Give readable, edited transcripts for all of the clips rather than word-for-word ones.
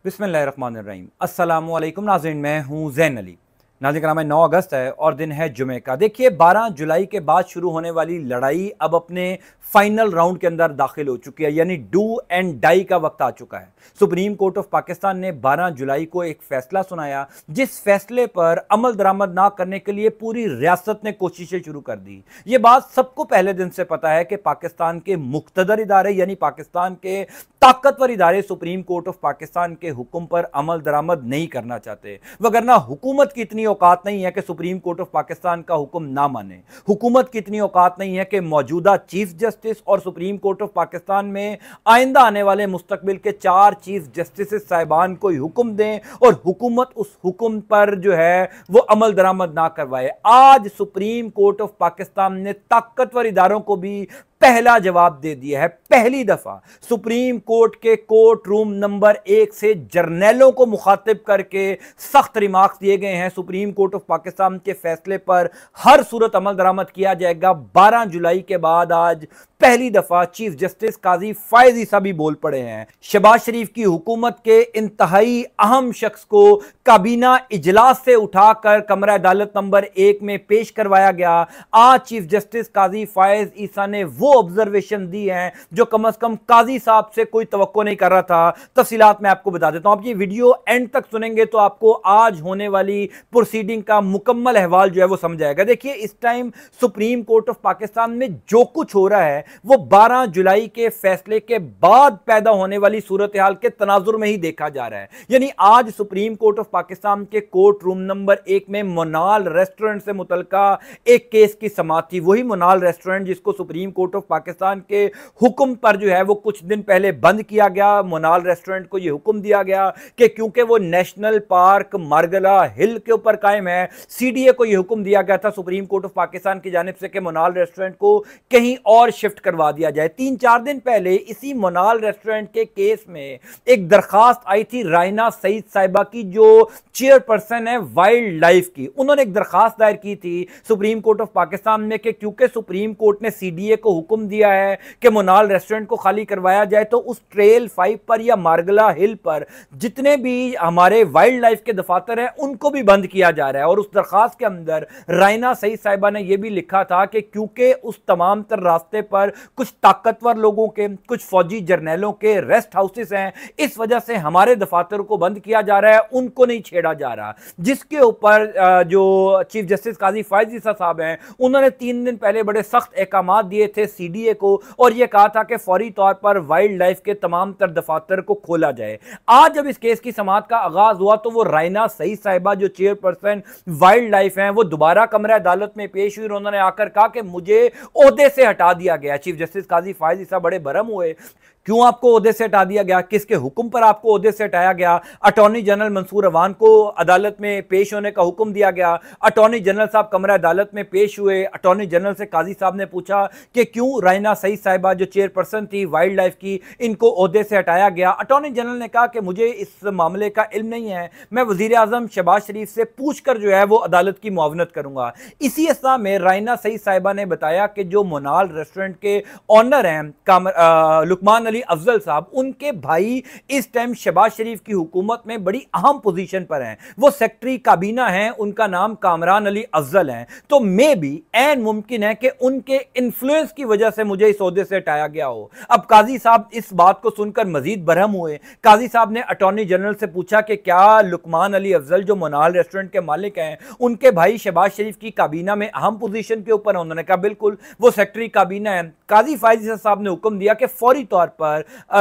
बिस्मिल्लाहिर्रहमानिर्रहीम। अस्सलामुअलैकुम नाज़रीन, मैं हूँ ज़ैन अली। नाज़रीन कराम, 9 अगस्त है और दिन है जुमे का। देखिए, 12 जुलाई के बाद शुरू होने वाली लड़ाई अब अपने फाइनल राउंड के अंदर दाखिल हो चुकी है, यानी डू एंड डाई का वक्त आ चुका है। सुप्रीम कोर्ट ऑफ पाकिस्तान ने 12 जुलाई को एक फैसला सुनाया, जिस फैसले पर अमल दरामद ना करने के लिए पूरी रियासत ने कोशिशें शुरू कर दी। ये बात सबको पहले दिन से पता है कि पाकिस्तान के मुख्तदर इदारे यानी पाकिस्तान के ताकतवर इदारे सुप्रीम कोर्ट ऑफ पाकिस्तान के हुक्म पर अमल दरामद नहीं करना चाहते, वगरना हुकूमत की इतनी औकात नहीं है कि सुप्रीम कोर्ट ऑफ पाकिस्तान का हुक्म ना माने। हुकूमत की इतनी औकात नहीं है कि मौजूदा चीफ जस्टिस और सुप्रीम कोर्ट ऑफ पाकिस्तान में आइंदा आने वाले मुस्तकबिल के 4 चीफ जस्टिस साहिबान को हुक्म दें और हुकूमत उस हुक्म पर जो है वो अमल दरामद ना करवाए। आज सुप्रीम कोर्ट ऑफ पाकिस्तान ने ताकतवर इदारों को भी पहला जवाब दे दिया है। पहली दफा सुप्रीम कोर्ट के कोर्ट रूम नंबर 1 से जर्नैलों को मुखातिब करके सख्त रिमार्क्स दिए गए हैं। सुप्रीम कोर्ट ऑफ पाकिस्तान के फैसले पर हर सूरत अमल दरामद किया जाएगा। 12 जुलाई के बाद आज पहली दफा चीफ जस्टिस काजी फायज ईसा भी बोल पड़े हैं। शहबाज शरीफ की हुकूमत के इंतहाई अहम शख्स को काबीना इजलास से उठाकर कमरा अदालत नंबर 1 में पेश करवाया गया। आज चीफ जस्टिस काजी फायज ईसा ने वो ऑब्जर्वेशन दी हैं जो कम से कम काजी साहब से कोई तवक्को नहीं कर रहा था। तफसीलात मैं आपको बता देता हूं। आप ये वीडियो एंड तक सुनेंगे तो आपको आज होने वाली प्रोसीडिंग का मुकम्मल अहवाल जो है वो समझ आएगा। देखिए, इस time supreme court of Pakistan में जो कुछ हो रहा है वो 12 जुलाई के फैसले के बाद पैदा होने वाली सूरत हाल के तनाजुर में ही देखा जा रहा है। यानी आज सुप्रीम कोर्ट ऑफ पाकिस्तान के कोर्ट रूम नंबर 1 में मोनाल रेस्टोरेंट से मुतल्लिका एक केस की समाअत थी। वही मोनाल रेस्टोरेंट जिसको सुप्रीम कोर्ट ऑफ पाकिस्तान के हुक्म पर जो है वो कुछ दिन पहले बंद किया गया। मोनाल रेस्टोरेंट को यह हुक्म दिया गया कि क्योंकि वो नेशनल पार्क मारगला हिल के ऊपर कायम है, सीडीए को यह हुक्म दिया गया था सुप्रीम कोर्ट ऑफ पाकिस्तान की जानिब से कि मोनाल रेस्टोरेंट को कहीं और शिफ्ट करवा दिया जाए। 3-4 दिन पहले इसी मोनाल रेस्टोरेंट के केस में एक दरखास्त आई थी रायना सईद साहिबा की, जो चेयरपर्सन है वाइल्ड लाइफ की। उन्होंने एक दरखास्त दायर की थी सुप्रीम कोर्ट ऑफ पाकिस्तान में कि क्योंकि सुप्रीम कोर्ट ने सीडीए को हुक्म दिया है कि मोनाल रेस्टोरेंट को खाली करवाया जाए, तो उस ट्रेल 5 पर या मारगला हिल पर जितने भी हमारे वाइल्ड लाइफ के दफातर हैं उनको भी बंद किया जा रहा है। और उस दरखास्त के अंदर रायना सईद साहिबा ने यह भी लिखा था कि क्योंकि उस तमाम तर रास्ते पर कुछ ताकतवर लोगों के, कुछ फौजी जर्नैलों के रेस्ट हाउसेस हैं, इस वजह से हमारे दफातर को बंद किया जा रहा है, उनको नहीं छेड़ा जा रहा। जिसके ऊपर जो चीफ जस्टिस काजी फायज ईसा साहब हैं उन्होंने 3 दिन पहले बड़े सख्त अहकामात दिए थे सीडीए को और यह कहा था कि फौरी तौर पर वाइल्ड लाइफ के तमाम तर दफातर को खोला जाए। आज जब इस केस की समाअत का आगाज हुआ तो वो रायना सईद साहिबा जो चेयरपर्सन वाइल्ड लाइफ हैं वो दोबारा कमरा अदालत में पेश हुई और उन्होंने आकर कहा कि मुझे ओहदे से हटा दिया गया। चीफ जस्टिस काजी फायज ईसा बड़े भरम हुए, क्यों आपको ओहदे से हटा दिया गया, किसके हुक्म पर आपको ओहदे से हटाया गया। अटॉर्नी जनरल मंसूर अवान को अदालत में पेश होने का हुक्म दिया गया। अटॉर्नी जनरल साहब कमरा अदालत में पेश हुए। अटॉर्नी जनरल से काजी साहब ने पूछा कि क्यों रायना सईद साहिबा जो चेयरपर्सन थी वाइल्ड लाइफ की, इनको ओहदे से हटाया गया। अटॉर्नी जनरल ने कहा कि मुझे इस मामले का इल्म नहीं है, मैं वजीर आजम शहबाज शरीफ से पूछकर जो है वो अदालत की मुआवनत करूंगा। इसी अवस्था में रायना सईद साहिबा ने बताया कि जो मोनाल रेस्टोरेंट के ऑनर हैं लुकमान अली अफजल साहब, उनके भाई इस टाइम शहबाज शरीफ की हुकूमत में बड़ी अहम पोजीशन पर हैं। वो सेक्रेटरी काबीना हैं, उनका नाम कामरान अली अफजल है। तो मे भी ऐन मुमकिन है कि उनके इन्फ्लुएंस की वजह से मुझे इस ओहदे से हटाया गया हो। अब काजी साहब इस बात को सुनकर मजीद बरहम हुए। काजी साहब ने अटॉर्नी जनरल से पूछा कि क्या लुकमान अली अफजल जो मोनाल रेस्टोरेंट के मालिक हैं उनके भाई शहबाज शरीफ की काबीना में अहम पोजीशन के ऊपर है। उन्होंने कहा बिल्कुल, वो सेक्रेटरी काबीना है। काजी फायज ईसा साहब ने हुक्म दिया कि फौरी तौर पर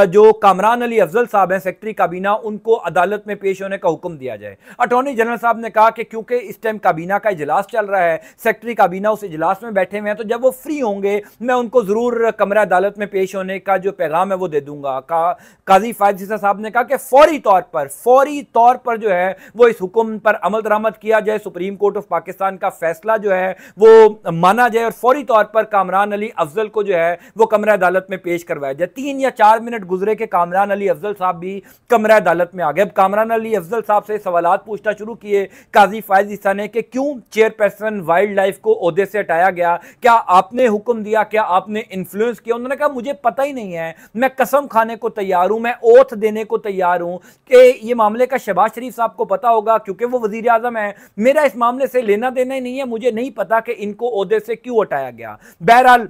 जो कामरान अली अफजल साहब हैं सेक्रेटरी काबीना, उनको अदालत में पेश होने का हुक्म दिया जाए। अटॉर्नी जनरल साहब ने कहा कि क्योंकि इस टाइम काबीना का इजलास चल रहा है, सेक्रेटरी काबीना उस इजलास में बैठे हुए हैं, तो जब वो फ्री होंगे मैं उनको जरूर कमरा अदालत में पेश होने का जो पैगाम है वो दे दूंगा। काजी फायज ईसा साहब ने कहा कि फौरी तौर पर जो है वो इस हुक्म पर अमल दरामद किया जाए, सुप्रीम कोर्ट ऑफ पाकिस्तान का फैसला जो है वो माना जाए और फौरी तौर पर कामरान अली अफजल को जो है वो कमरा अदालत में पेश करवाया जाए। 3 या 4 मिनट गुजरे कि कामरान अली अफजल साहब भी कमरा अदालत में आ गए। अब कामरान अली अफजल साहब से सवालात पूछना शुरू किए काजी फायज ईसा ने कि क्यों चेयरपर्सन वाइल्ड लाइफ को ओहदे से हटाया गया, क्या आपने हुक्म दिया, क्या आपने इन्फ्लुएंस किया? उन्होंने कहा मुझे पता ही नहीं है, मैं कसम खाने को तैयार हूं, मैं ओथ देने को तैयार हूं कि ये मामले का शहबाज शरीफ साहब को पता होगा क्योंकि वो वजीर आजम है, मेरा इस मामले से लेना देना ही नहीं है, मुझे नहीं पता कि इनको ओहदे से क्यों हटाया गया। बहरहाल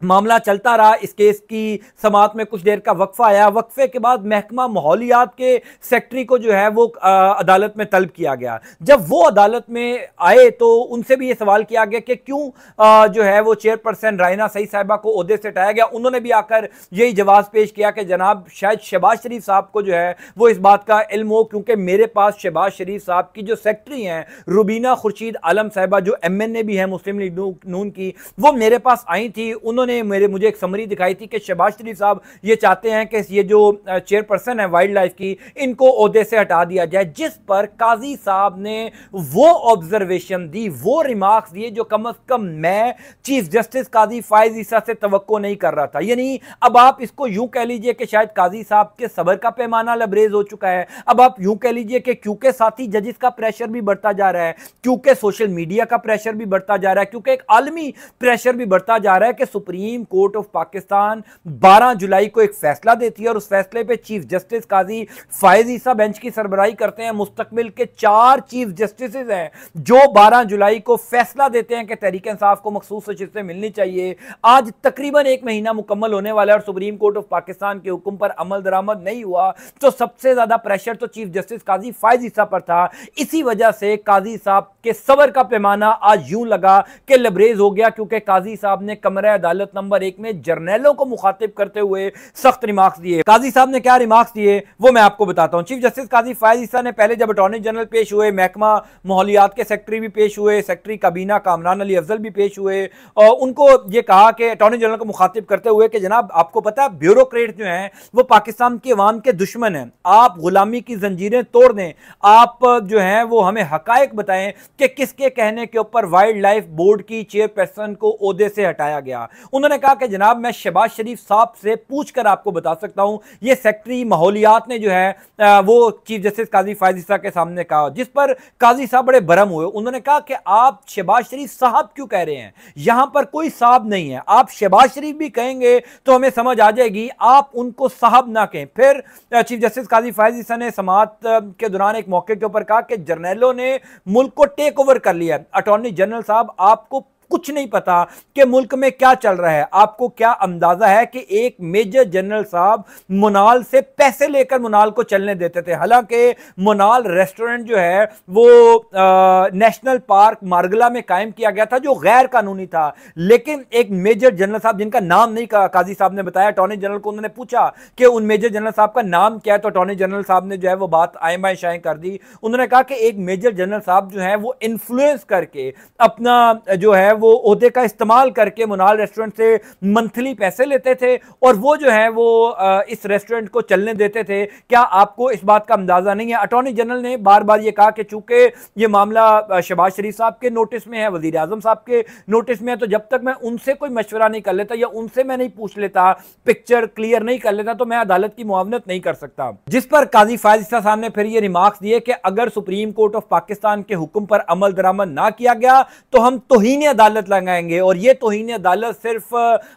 मामला चलता रहा। इस केस की समाअत में कुछ देर का वक्फा आया। वक्फे के बाद महकमा माहौलियात के सेक्रेटरी को जो है वो अदालत में तलब किया गया। जब वो अदालत में आए तो उनसे भी ये सवाल किया गया कि क्यों जो है वो चेयरपर्सन रायना सईद साहिबा को ओहदे से हटाया गया। उन्होंने भी आकर यही जवाब पेश किया कि जनाब शायद शहबाज शरीफ साहब को जो है वो इस बात का इल्म हो, क्योंकि मेरे पास शहबाज शरीफ साहब की जो सेक्रेटरी हैं रुबीना खुर्शीद आलम साहिबा, जो MNA भी है मुस्लिम लीग नून की, वो मेरे पास आई थी। उन्होंने मुझे एक समरी दिखाई थी कि शहबाज शरीफ साहब ये चाहते हैं कि ये जो चेयरपर्सन है वाइल्ड लाइफ की, इनको ओहदे से हटा दिया जाए। जिस पर काजी साहब ने वो ऑब्जर्वेशन दी, वो रिमार्क्स दिए जो कम से कम मैं चीफ जस्टिस काजी फायज ईसा से तवक्को नहीं कर रहा था। यानी अब आप इसको यूं कह लीजिए कि शायद काजी साहब के सब्र का पैमाना लबरेज हो चुका है। अब आप यूं कह लीजिए कि क्योंकि साथी जजिस का प्रेशर भी बढ़ता जा रहा है, क्योंकि सोशल मीडिया का प्रेशर भी बढ़ता जा रहा है, क्योंकि एक आलमी प्रेशर भी बढ़ता जा रहा है कि सुप्रीम कोर्ट ऑफ पाकिस्तान 12 जुलाई को एक फैसला देती है और उस फैसले पे चीफ जस्टिस काजी फायज ईसा बेंच की सरबराही करते हैं। मुस्तकबिल के 4 चीफ जस्टिस हैं जो 12 जुलाई को फैसला देते हैं कि तहरीक इंसाफ को मखसूस शिफ्टें मिलनी चाहिए। आज तकरीबन 1 महीना मुकम्मल होने वाला है और सुप्रीम कोर्ट ऑफ पाकिस्तान के हुक्म पर अमल दरामद नहीं हुआ, तो सबसे ज्यादा प्रेशर तो चीफ जस्टिस काजी फायज ईसा पर था। इसी वजह से काजी साहब के सब्र का पैमाना आज यूं लगा कि लबरेज हो गया, क्योंकि काजी साहब ने कमरा अदालत नंबर 1 में जर्नैलों को मुखातिब करते हुए सख्त रिमार्क्स दिए। काजी साहब ने क्या रिमार्क्स दिए वो मैं आपको बताता हूं। चीफ जस्टिस काजी फायज ईसा ने पहले जब अटॉर्नी जनरल पेश हुए, महकमा माहौलियात के सेक्रेटरी भी पेश हुए, सेक्रेटरी काबीना कामरान अली अफजल भी पेश हुए, और उनको यह कहा कि अटॉर्नी जनरल को मुखातिब करते हुए कि जनाब आपको पता है ब्यूरोक्रेट जो हैं वो पाकिस्तान के अवाम के दुश्मन हैं, आप गुलामी की जंजीरें तोड़ दें, आप जो हैं वो हमें हकायक बताएं कि किसके कहने के ऊपर वाइल्ड लाइफ बोर्ड की चेयरपर्सन को ओहदे से हटाया गया। उन्होंने कहा कि जनाब मैं शहबाज शरीफ साहब से पूछकर आपको बता सकता हूं। यह सेक्रेटरी माहौलियात ने जो है वो चीफ जस्टिस काजी फायज ईसा के सामने कहा, जिस पर काजी साहब बड़े भरम हुए। उन्होंने कहा कि आप शहबाज शरीफ साहब क्यों कह रहे हैं, यहां पर कोई साहब नहीं है, आप शहबाज शरीफ भी कहेंगे तो हमें समझ आ जाएगी, आप उनको साहब ना कहें। फिर चीफ जस्टिस काजी फायज ईसा ने समाअत के दौरान एक मौके के ऊपर कहा कि जर्नैलों ने मुल्क को टेक ओवर कर लिया। अटॉर्नी जनरल साहब आपको कुछ नहीं पता कि मुल्क में क्या चल रहा है, आपको क्या अंदाजा है कि एक मेजर जनरल साहब मुनाल से पैसे लेकर मुनाल को चलने देते थे। हालांकि मुनाल रेस्टोरेंट जो है वो नेशनल पार्क मारगला में कायम किया गया था जो गैर कानूनी था, लेकिन एक मेजर जनरल साहब जिनका नाम नहीं काजी साहब ने बताया, अटॉर्नी जनरल को उन्होंने पूछा कि उन मेजर जनरल साहब का नाम क्या है, तो अटॉर्नी जनरल साहब ने जो है वो बात आए बाएं शाएं कर दी। उन्होंने कहा कि एक मेजर जनरल साहब जो है वो इन्फ्लुएंस करके अपना जो है वो ओहदे का इस्तेमाल करके मुनाल रेस्टोरेंट से मंथली पैसे लेते थे और वो जो है वो इस रेस्टोरेंट को चलने देते थे। क्या आपको इस बात का अंदाजा नहीं है? अटॉर्नी जनरल ने बार बार ये कहा कि चूंकि ये मामला शहबाज शरीफ साहब के नोटिस में है, वजीर आजम साहब के नोटिस में है, तो जब तक मैं उनसे कोई मशवरा नहीं कर लेता या उनसे मैं नहीं पूछ लेता, पिक्चर क्लियर नहीं कर लेता, तो मैं अदालत की मुआवनत नहीं कर सकता। जिस पर काजी फायज ईसा साहब ने फिर ये रिमार्क्स दिए कि अगर सुप्रीम कोर्ट ऑफ पाकिस्तान के हुक्म पर अमल दरामद ना किया गया तो हम तौहीन अदालत लगाएंगे, और ये तौहीन अदालत सिर्फ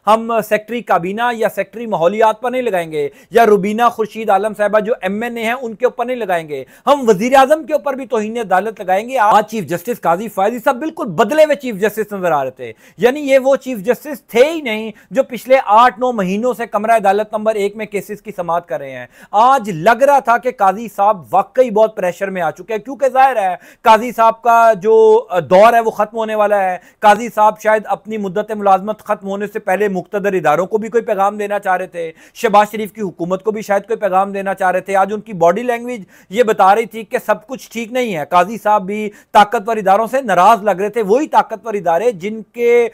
हम सेक्रेटरी काबीना या सेक्रेटरी माहौलियात पर नहीं लगाएंगे या रुबीना खुर्शीद आलम साहिबा जो MNA हैं उनके ऊपर नहीं लगाएंगे, हम वजीर आजम के ऊपर भी तौहीन अदालत लगाएंगे। आज चीफ जस्टिस काजी फायज ईसा बिल्कुल बदले हुए चीफ जस्टिस नजर आ रहे थे, यानी ये वो चीफ जस्टिस थे ही नहीं जो पिछले 8-9 महीनों से कमरा अदालत नंबर 1 में केसेस की समाअत कर रहे हैं। आज लग रहा था कि काजी साहब वाकई बहुत प्रेशर में आ चुके हैं, क्योंकि जाहिर है काजी साहब का जो दौर है वो खत्म होने वाला है। काजी साहब शायद अपनी मुद्दत मुलाजमत खत्म होने से पहले मुक्तदर इदारों को भी कोई पैगाम देना चाह रहे थे, शहबाज शरीफ की हुकूमत को भी शायद कोई पैगाम देना चाह रहे थे। आज उनकी बॉडी लैंग्वेज ये बता रही थी कि सब कुछ ठीक नहीं है। काजी साहब भी ताकतवर इदारों से नाराज लग रहे थे, वही ताकतवर इदारे जिनके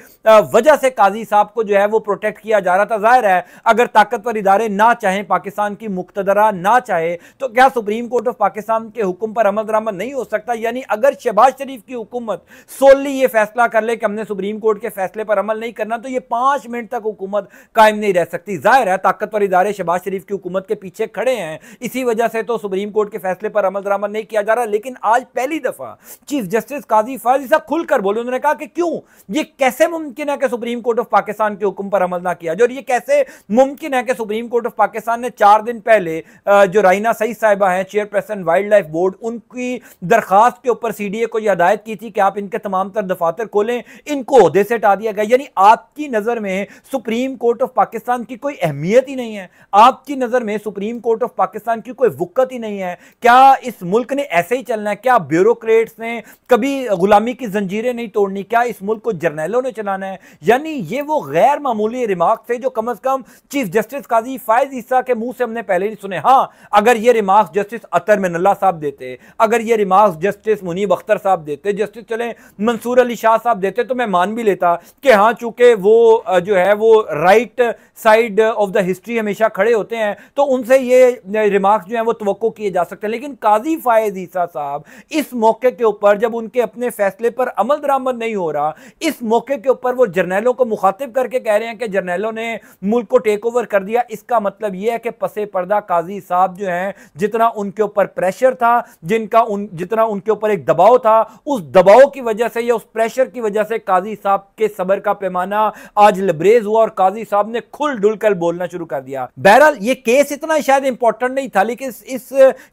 वजह से काजी साहब को जो है वो प्रोटेक्ट किया जा रहा था। जाहिर है अगर ताकतवर इदारे ना चाहें, पाकिस्तान की मुक्तदरा ना चाहे, तो क्या सुप्रीम कोर्ट ऑफ पाकिस्तान के हुक्म पर अमल दरामद नहीं हो सकता? यानी अगर शहबाज शरीफ की हुकूमत सोली ये फैसला कर ले कि हमने ने सुप्रीम कोर्ट के फैसले पर अमल नहीं करना तो ये 5 मिनट तक हुकूमत कायम नहीं रह सकती। जाहिर है ताकतवर इदारे शहबाज शरीफ की हुकूमत के पीछे खड़े हैं, इसी वजह से तो सुप्रीम कोर्ट के फैसले पर अमल दरामद नहीं किया जा रहा। लेकिन आज पहली दफा चीफ जस्टिस काजी फायज ईसा खुलकर बोले, उन्होंने कहा कि क्यों, ये कैसे मुमकिन है कि सुप्रीम कोर्ट ऑफ पाकिस्तान के हुक्म पर अमल ना किया जाए, और ये कैसे मुमकिन है कि सुप्रीम कोर्ट ऑफ पाकिस्तान ने 4 दिन पहले जो राइना सईद साहिबा हैं चेयरपर्सन वाइल्ड लाइफ बोर्ड, उनकी दरखास्त के ऊपर सीडीए को यह हिदायत की थी कि आप इनके तमाम तर दफातर खोलें, इनको ओहदे से हटा दिया गया। यानी आपकी नजर में सुप्रीम कोर्ट ऑफ पाकिस्तान की कोई अहमियत ही नहीं है, आपकी नजर में सुप्रीम कोर्ट ऑफ पाकिस्तान की कोई वुक्कत ही नहीं है। क्या इस मुल्क ने ऐसे ही चलना है? क्या ब्यूरोक्रेट्स ने कभी गुलामी की जंजीरें नहीं तोड़नी? क्या इस मुल्क को जर्नैलों ने चलाना है? यानी ये वो गैर मामूली रिमार्क थे जो कम अज कम चीफ जस्टिस काजी फायज ईसा के मुंह से हमने पहले नहीं सुने। हां, अगर ये रिमार्क्स जस्टिस अतर मिनल्ला साहब देते, अगर ये रिमार्क्स जस्टिस मुनीब अख्तर साहब देते, जस्टिस चले मंसूर अली शाह साहब देते, तो मैं मान भी लेता कि हां, चूंकि वो जो है वो right side of the history हमेशा खड़े होते हैं, तो उनसे ये रिमार्क्स जो हैं वो तवक्को किए जा सकते हैं। लेकिन काजी फायज ईसा साहब इस मौके के ऊपर, जब उनके अपने फैसले पर अमल दरामद नहीं हो रहा, इस मौके के ऊपर वो जर्नैलों को मुखातिब करके कह रहे हैं कि जर्नैलों ने मुल्क को टेक ओवर कर दिया। इसका मतलब यह है कि पसे पर्दा काजी साहब जो हैं, जितना उनके ऊपर प्रेशर था, जितना उनके ऊपर एक दबाव था, उस दबाव की वजह से या उस प्रेशर की वजह से काजी साहब के सब्र का पैमाना आज लबरेज हुआ और काजी साहब ने खुल डुल कर बोलना शुरू कर दिया। बहरहाल ये केस इतना शायद इंपॉर्टेंट नहीं था, लेकिन इस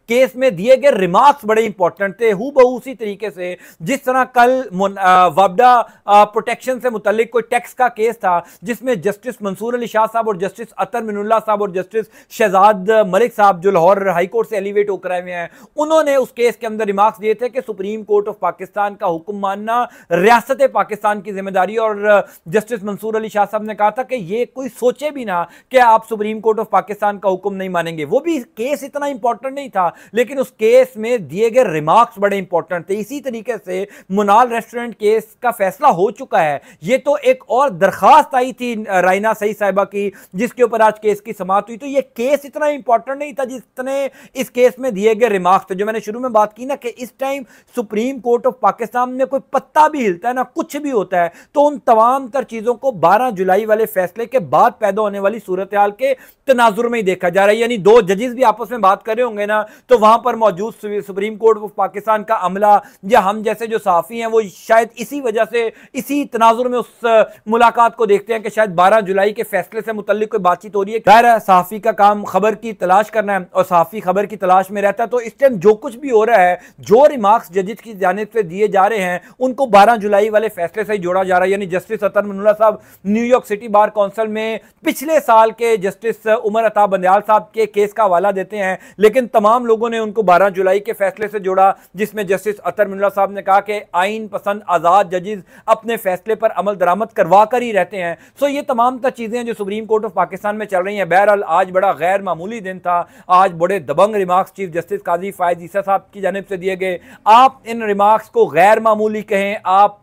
केस में दिए गए रिमार्क्स बड़े इंपॉर्टेंट थे। हूबहू उसी तरीके से जिस तरह कल वापडा प्रोटेक्शन से मुतल्लिक कोई टैक्स का केस था, जिसमें जस्टिस मंसूर अली शाह साहब और जस्टिस अतर मिनुल्लाह साहब और जस्टिस शहजाद मलिक साहब जो लाहौर हाई कोर्ट से एलिवेट होकर आए हुए हैं, उन्होंने उस केस के अंदर रिमार्क्स दिए थे कि सुप्रीम कोर्ट ऑफ पाकिस्तान का हुक्म मानना रियासत पाकिस्तान की जिम्मेदारी। और जस्टिस मंसूर अली शाह साहब ने कहा था कि ये कोई सोचे भी ना कि आप सुप्रीम कोर्ट ऑफ पाकिस्तान का हुक्म नहीं मानेंगे। वो भी केस इतना इंपॉर्टेंट नहीं था, लेकिन उस केस में दिए गए रिमार्क्स बड़े इंपॉर्टेंट थे। इसी तरीके से मुनाल रेस्टोरेंट केस का फैसला हो चुका है। ये तो एक और दरखास्त आई थी राइना सईद साहिबा की, जिसके ऊपर आज केस की समाअत हुई। तो ये केस इतना इंपॉर्टेंट नहीं था जितने इस केस में दिए गए रिमार्क्स थे। जो मैंने शुरू में बात की ना कि इस time supreme court of Pakistan में कोई पत्ता भी हिलता है ना, कुछ भी होता है, तो उन तमाम तर चीजों को 12 जुलाई वाले फैसले के बाद पैदा होने वाली सूरत हाल के तनाजुर में ही देखा जा रहा है। यानी दो जजेस भी आपस में बात कर रहे होंगे ना, तो वहां पर मौजूद सुप्रीम कोर्ट ऑफ पाकिस्तान का अमला या हम जैसे जो सहाफी हैं, वो शायद इसी वजह से इसी तनाजुर में उस मुलाकात को देखते हैं कि शायद 12 जुलाई के फैसले से मुतल्लिक कोई बातचीत हो रही है। खैर है, सहाफी का काम खबर की तलाश करना है और सहाफी खबर की तलाश में रहता है। तो इस टाइम जो कुछ भी हो रहा है, जो रिमार्क्स जजेस की जानिब से दिए जा रहे हैं, उनको 12 जुलाई वाले फैसले से ही जोड़ा जा रहा है। यानी जस्टिस अतर मिनुल्लाह साहब न्यूयॉर्क सिटी बार काउंसिल में पिछले साल के जस्टिस उमर अता बंदयाल साहब के केस का हवाला देते हैं, लेकिन तमाम लोगों ने उनको 12 जुलाई के फैसले से जोड़ा, जिसमें जस्टिस अतर मिनुल्लाह साहब ने कहा कि आईन पसंद आजाद जजेस अपने फैसले पर अमल दरामद करवा कर ही रहते हैं। सो ये तमाम तर चीजें जो सुप्रीम कोर्ट ऑफ पाकिस्तान में चल रही हैं। बहरहाल आज बड़ा गैर मामूली दिन था। आज बड़े दबंग रिमार्क्स चीफ जस्टिस काजी फायज ईसा साहब की जानिब से दिए गए। आप इन रिमार्क्स को गैर मामूली कहें, आप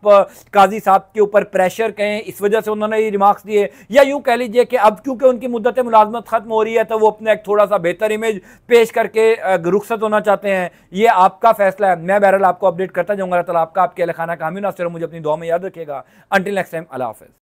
काजी साहब के ऊपर प्रेशर कहें, इस वजह से उन्होंने ये रिमार्क्स दिए, या यूं कह लीजिए कि अब क्योंकि उनकी मुद्दत मुलाजमत खत्म हो रही है तो वो अपने एक थोड़ा सा बेहतर इमेज पेश करके रुखसत होना चाहते हैं। ये आपका फैसला है। मैं बहरहाल आपको अपडेट करता जाऊंगा। अल्लाह ताला आपका आपके खाना कामी नासिर मुझे अपनी दुआ में याद रखिएगा। अंटिल नेक्स्ट टाइम, अल्लाह हाफिज़।